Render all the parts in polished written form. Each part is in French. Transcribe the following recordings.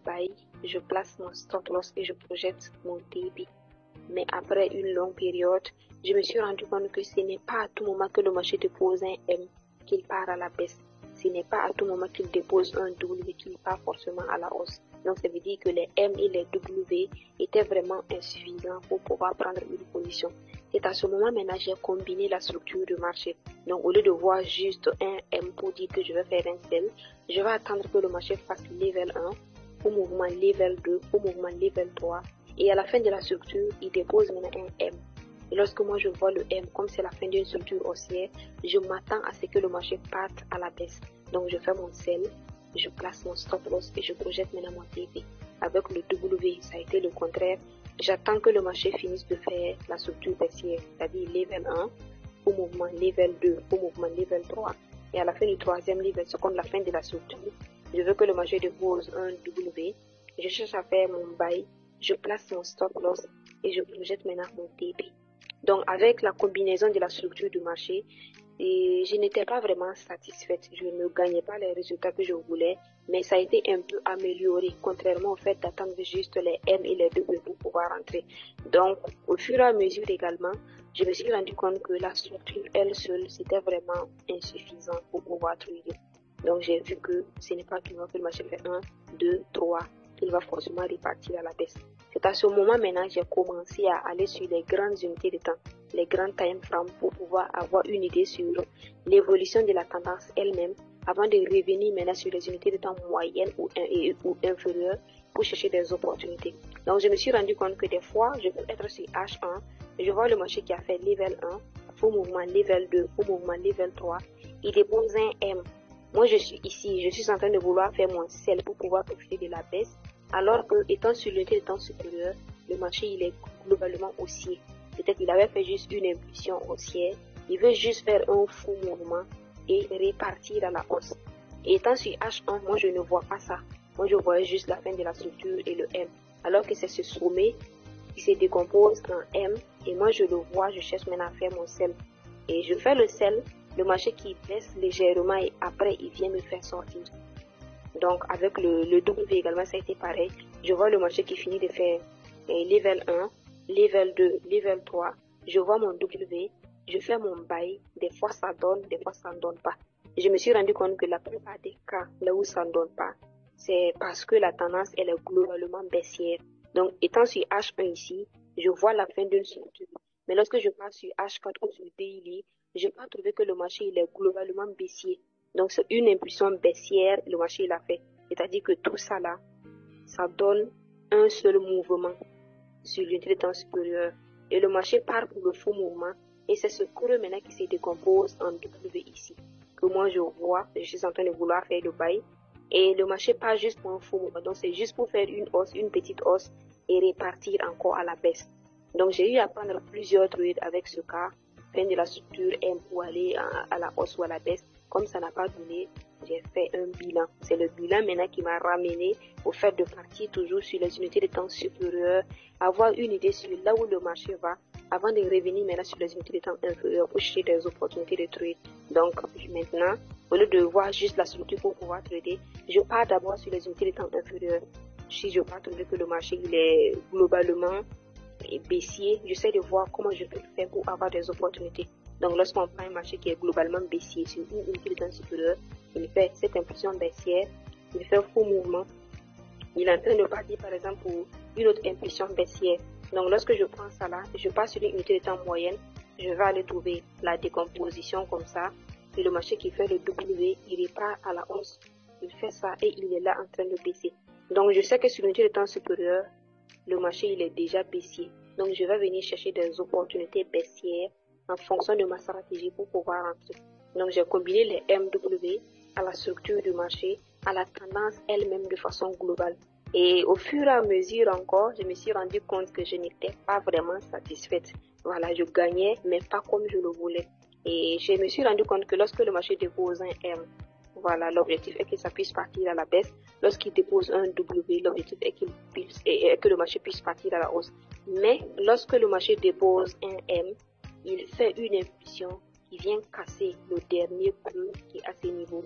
buy, je place mon stop loss et je projette mon débit. Mais après une longue période, je me suis rendu compte que ce n'est pas à tout moment que le marché dépose un M qu'il part à la baisse. Ce n'est pas à tout moment qu'il dépose un W qu'il part forcément à la hausse. Donc ça veut dire que les M et les W étaient vraiment insuffisants pour pouvoir prendre une position. C'est à ce moment maintenant j'ai combiné la structure du marché. Donc au lieu de voir juste un M pour dire que je vais faire un sell, je vais attendre que le marché fasse level 1, pour mouvement level 2, pour mouvement level 3. Et à la fin de la structure, il dépose maintenant un M. Et lorsque moi je vois le M, comme c'est la fin d'une structure haussière, je m'attends à ce que le marché parte à la baisse. Donc je fais mon sell, je place mon stop loss et je projette maintenant mon TP. Avec le W, ça a été le contraire. J'attends que le marché finisse de faire la structure baissière, c'est-à-dire level 1, pour mouvement level 2, pour mouvement level 3. Et à la fin du troisième level, c'est comme la fin de la structure, je veux que le marché dépose un W. Je cherche à faire mon buy, je place mon stop loss et je projette maintenant mon TP. Donc avec la combinaison de la structure du marché, je n'étais pas vraiment satisfaite. Je ne gagnais pas les résultats que je voulais, mais ça a été un peu amélioré, contrairement au fait d'attendre juste les M et les W pour pouvoir rentrer. Donc au fur et à mesure également, je me suis rendu compte que la structure elle seule, c'était vraiment insuffisant pour pouvoir trader. Donc j'ai vu que ce n'est pas toujours que le marché fait 1, 2, 3, qu'il va forcément repartir à la baisse. C'est à ce moment maintenant que j'ai commencé à aller sur les grandes unités de temps, les grands time frames pour pouvoir avoir une idée sur l'évolution de la tendance elle-même avant de revenir maintenant sur les unités de temps moyennes ou inférieures pour chercher des opportunités. Donc je me suis rendu compte que des fois, je peux être sur H1, je vois le marché qui a fait level 1, pour mouvement level 2, pour mouvement level 3, il dépose un M. Moi je suis ici, je suis en train de vouloir faire mon sell pour pouvoir profiter de la baisse. Alors que, étant sur l'unité de temps supérieur, le marché il est globalement haussier. Peut-être qu'il avait fait juste une impulsion haussière, il veut juste faire un faux mouvement et repartir à la hausse. Et étant sur H1, moi je ne vois pas ça. Moi je voyais juste la fin de la structure et le M. Alors que c'est ce sommet qui se décompose en M et moi je le vois, je cherche maintenant à faire mon sell. Et je fais le sell, le marché qui baisse légèrement et après il vient me faire sortir. Donc avec le W également ça a été pareil. Je vois le marché qui finit de faire level 1, level 2, level 3. Je vois mon W, je fais mon buy. Des fois ça donne, des fois ça ne donne pas. Je me suis rendu compte que la plupart des cas, là où ça ne donne pas, c'est parce que la tendance elle est globalement baissière. Donc étant sur H1 ici, je vois la fin d'une structure. Mais lorsque je passe sur H4 ou sur Daily, je peux trouver que le marché il est globalement baissier. Donc c'est une impulsion baissière, le marché il a fait. C'est-à-dire que tout ça là, ça donne un seul mouvement sur l'unité de temps supérieur. Et le marché part pour le faux mouvement. Et c'est ce creux maintenant qui se décompose en W ici. Que moi je vois, je suis en train de vouloir faire le buy. Et le marché part juste pour un faux mouvement. Donc c'est juste pour faire une hausse, une petite hausse et repartir encore à la baisse. Donc j'ai eu à prendre plusieurs trades avec ce cas. Fin de la structure M pour aller à la hausse ou à la baisse. Comme ça n'a pas donné, j'ai fait un bilan. C'est le bilan maintenant qui m'a ramené au fait de partir toujours sur les unités de temps supérieures, avoir une idée sur là où le marché va, avant de revenir maintenant sur les unités de temps inférieures pour chercher des opportunités de trade. Donc maintenant, au lieu de voir juste la structure pour pouvoir trader, je pars d'abord sur les unités de temps inférieures. Si je pars trouver que le marché il est globalement baissier, j'essaie de voir comment je peux faire pour avoir des opportunités. Donc lorsqu'on prend un marché qui est globalement baissier sur une unité de temps supérieure, il fait cette impulsion baissière, il fait un faux mouvement, il est en train de partir par exemple pour une autre impulsion baissière. Donc lorsque je prends ça là, je passe sur une unité de temps moyenne, je vais aller trouver la décomposition comme ça, et le marché qui fait le W, il repart à la hausse, il fait ça et il est là en train de baisser. Donc je sais que sur l'unité de temps supérieure, le marché il est déjà baissier. Donc je vais venir chercher des opportunités baissières en fonction de ma stratégie pour pouvoir rentrer. Donc j'ai combiné les MW à la structure du marché, à la tendance elle-même de façon globale. Et au fur et à mesure encore, je me suis rendu compte que je n'étais pas vraiment satisfaite. Voilà, je gagnais, mais pas comme je le voulais. Et je me suis rendu compte que lorsque le marché dépose un M, voilà, l'objectif est que ça puisse partir à la baisse. Lorsqu'il dépose un W, l'objectif est que le marché puisse partir à la hausse. Mais lorsque le marché dépose un M, il fait une impulsion qui vient casser le dernier creux qui est à ce niveau.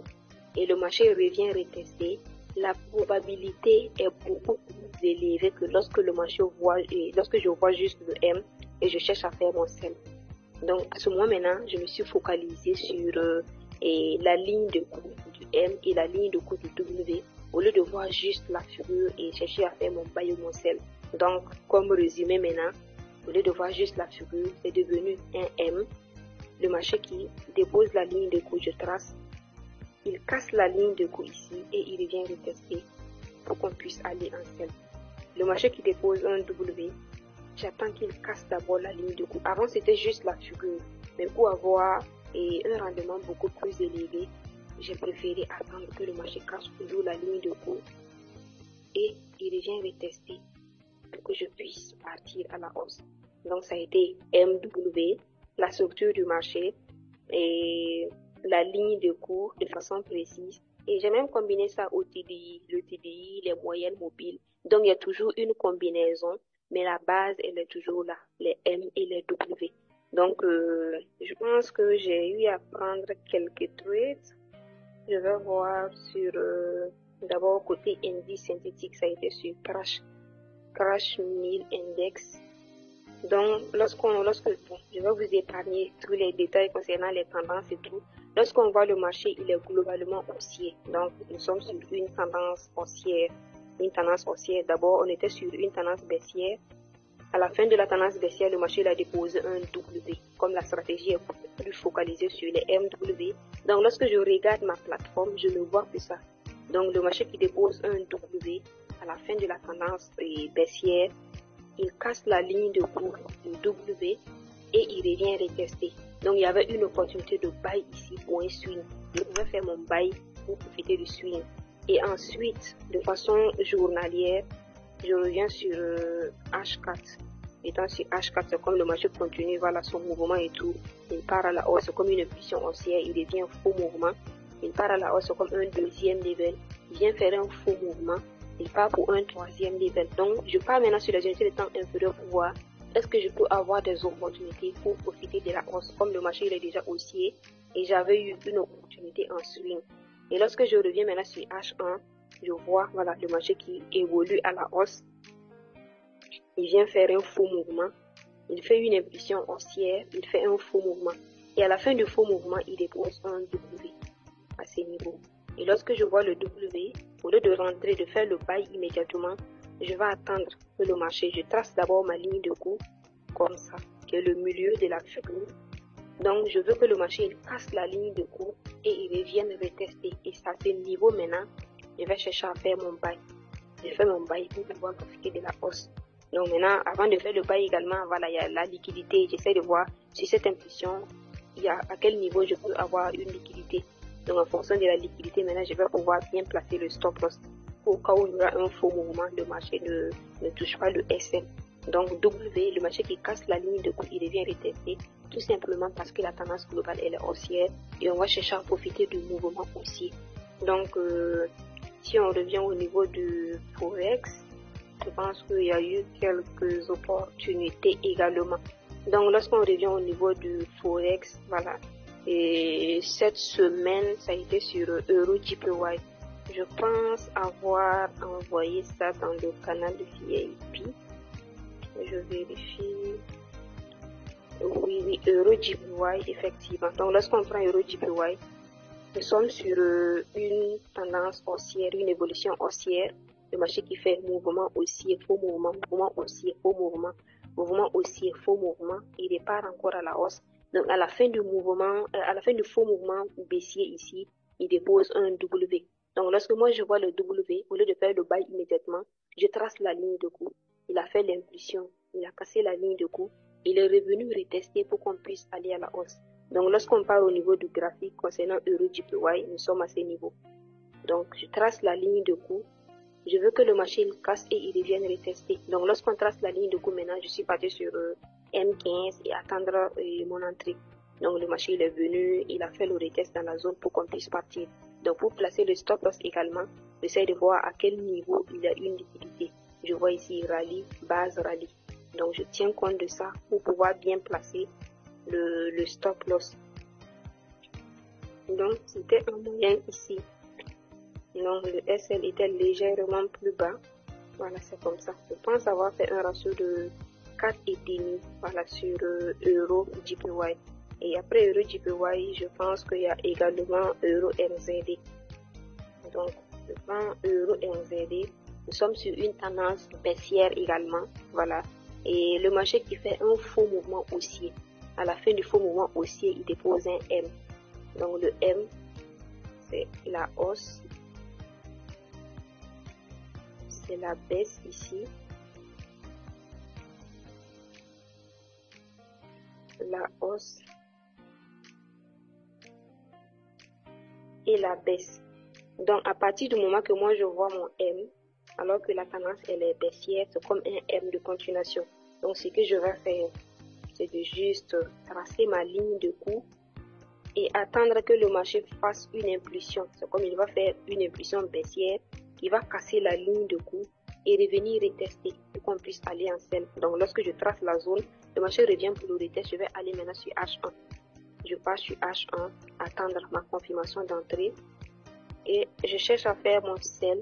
Et le marché revient retester la probabilité est beaucoup plus élevée que lorsque le marché voit, lorsque je vois juste le M et je cherche à faire mon sell. Donc, à ce moment maintenant, je me suis focalisée sur la ligne de cours du M et la ligne de cours du W, au lieu de voir juste la figure et chercher à faire mon buy ou mon sell. Donc, comme résumé maintenant, au lieu de voir juste la figure, c'est devenu un M. Le marché qui dépose la ligne de cours, je trace, il casse la ligne de cours ici et il revient retester pour qu'on puisse aller en sell. Le marché qui dépose un W, j'attends qu'il casse d'abord la ligne de cours. Avant, c'était juste la figure, mais pour avoir un rendement beaucoup plus élevé, j'ai préféré attendre que le marché casse toujours la ligne de cours et il revient retester pour que je puisse partir à la hausse. Donc, ça a été MW, la structure du marché et la ligne de cours de façon précise. Et j'ai même combiné ça au TDI, le TDI, les moyennes mobiles. Donc, il y a toujours une combinaison, mais la base, elle est toujours là, les M et les W. Donc, je pense que j'ai eu à prendre quelques trades. Je vais voir sur, d'abord, côté indice synthétique, ça a été sur Crash 1000 Index. Donc, je vais vous épargner tous les détails concernant les tendances et tout. Lorsqu'on voit le marché, il est globalement haussier. Donc, nous sommes sur une tendance haussière. D'abord, on était sur une tendance baissière. À la fin de la tendance baissière, le marché a déposé un W. Comme la stratégie est plus focalisée sur les MW. Donc, lorsque je regarde ma plateforme, je ne vois plus ça. Donc, le marché qui dépose un W à la fin de la tendance baissière, il casse la ligne de cours du W et il revient retester. Donc, il y avait une opportunité de buy ici pour un swing. Je pouvais faire mon buy pour profiter du swing. Et ensuite, de façon journalière, je reviens sur H4. Étant sur H4, c'est comme le marché continue, voilà son mouvement et tout. Il part à la hausse comme une impulsion haussière, il devient un faux mouvement. Il part à la hausse comme un deuxième level. Il vient faire un faux mouvement. Il part pour un troisième level. Donc, je pars maintenant sur les unités de temps inférieures pour voir est-ce que je peux avoir des opportunités pour profiter de la hausse. Comme le marché il est déjà haussier et j'avais eu une opportunité en swing. Et lorsque je reviens maintenant sur H1, je vois voilà, le marché qui évolue à la hausse. Il vient faire un faux mouvement. Il fait une impulsion haussière. Il fait un faux mouvement. Et à la fin du faux mouvement, il dépose un W à ces niveaux. Et lorsque je vois le W, au lieu de rentrer, de faire le buy immédiatement, je vais attendre que le marché, je trace d'abord ma ligne de cours, comme ça, qui est le milieu de la figure. Donc, je veux que le marché il casse la ligne de cours et il revienne retester. Et à ce niveau maintenant, je vais chercher à faire mon buy. Je fais mon buy pour pouvoir profiter de la hausse. Donc maintenant, avant de faire le buy également, voilà, il y a la liquidité. J'essaie de voir sur cette impulsion, à quel niveau je peux avoir une liquidité. Donc en fonction de la liquidité, maintenant, je vais pouvoir bien placer le stop loss. Au cas où il y aura un faux mouvement, le marché ne touche pas le SM. Donc W, le marché qui casse la ligne de cours, il devient retesté, tout simplement parce que la tendance globale elle est haussière et on va chercher à profiter du mouvement haussier. Donc si on revient au niveau du Forex, je pense qu'il y a eu quelques opportunités également. Donc lorsqu'on revient au niveau du Forex, voilà. Et cette semaine, ça a été sur EuroJPY. Je pense avoir envoyé ça dans le canal de VIP. Je vérifie. Oui, EuroJPY, effectivement. Donc lorsqu'on prend EuroJPY, nous sommes sur une tendance haussière, une évolution haussière. Le marché qui fait mouvement haussier, faux mouvement, mouvement haussier, faux mouvement, mouvement haussier, faux mouvement. Il repart encore à la hausse. Donc à la fin du mouvement, à la fin du faux mouvement baissier ici, il dépose un W. Donc lorsque moi je vois le W, au lieu de faire le buy immédiatement, je trace la ligne de cours. Il a fait l'impulsion, il a cassé la ligne de cours. Il est revenu retester pour qu'on puisse aller à la hausse. Donc lorsqu'on parle au niveau du graphique concernant EuroJPY, nous sommes à ce niveau. Donc je trace la ligne de cours. Je veux que le marché il casse et il revienne retester. Donc lorsqu'on trace la ligne de cours maintenant, je suis parti sur M15 et attendre mon entrée. Donc le marché il est venu, il a fait le retest dans la zone pour qu'on puisse partir. Donc pour placer le stop loss également, j'essaie de voir à quel niveau il y a une liquidité. Je vois ici rallye, base rallye. Donc je tiens compte de ça pour pouvoir bien placer le stop loss. Donc c'était un moyen ici. Donc le SL était légèrement plus bas. Voilà, c'est comme ça. Je pense avoir fait un ratio de 4,5, voilà, sur Euro JPY. Et après Euro JPY, je pense qu'il y a également Euro NZD. Donc, je prends Euro NZD. Nous sommes sur une tendance baissière également. Voilà. Et le marché qui fait un faux mouvement haussier. À la fin du faux mouvement haussier, il dépose un M. Donc, le M, c'est la hausse. C'est la baisse ici. La hausse. Et la baisse. Donc, à partir du moment que moi, je vois mon M, alors que la tendance, elle est baissière, c'est comme un M de continuation. Donc, ce que je vais faire, c'est de juste tracer ma ligne de coup et attendre que le marché fasse une impulsion. C'est comme il va faire une impulsion baissière, il va casser la ligne de coup et revenir retester pour qu'on puisse aller en sell. Donc, lorsque je trace la zone, le marché revient pour le retest. Je vais aller maintenant sur H1. Je passe sur H1, attendre ma confirmation d'entrée. Et je cherche à faire mon sell,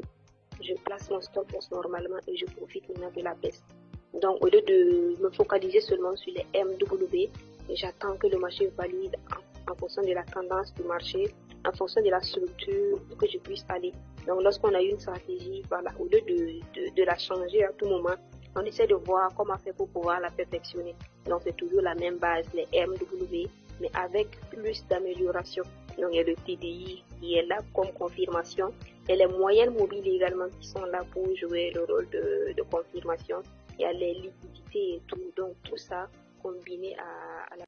je place mon stop loss normalement et je profite maintenant de la baisse. Donc au lieu de me focaliser seulement sur les MW, j'attends que le marché valide en fonction de la tendance du marché, en fonction de la structure pour que je puisse aller. Donc lorsqu'on a une stratégie, voilà, au lieu de la changer à tout moment, on essaie de voir comment faire pour pouvoir la perfectionner. Donc c'est toujours la même base, les MW, mais avec plus d'amélioration. Donc il y a le TDI qui est là comme confirmation et les moyennes mobiles également qui sont là pour jouer le rôle de confirmation. Il y a les liquidités et tout, donc tout ça combiné à la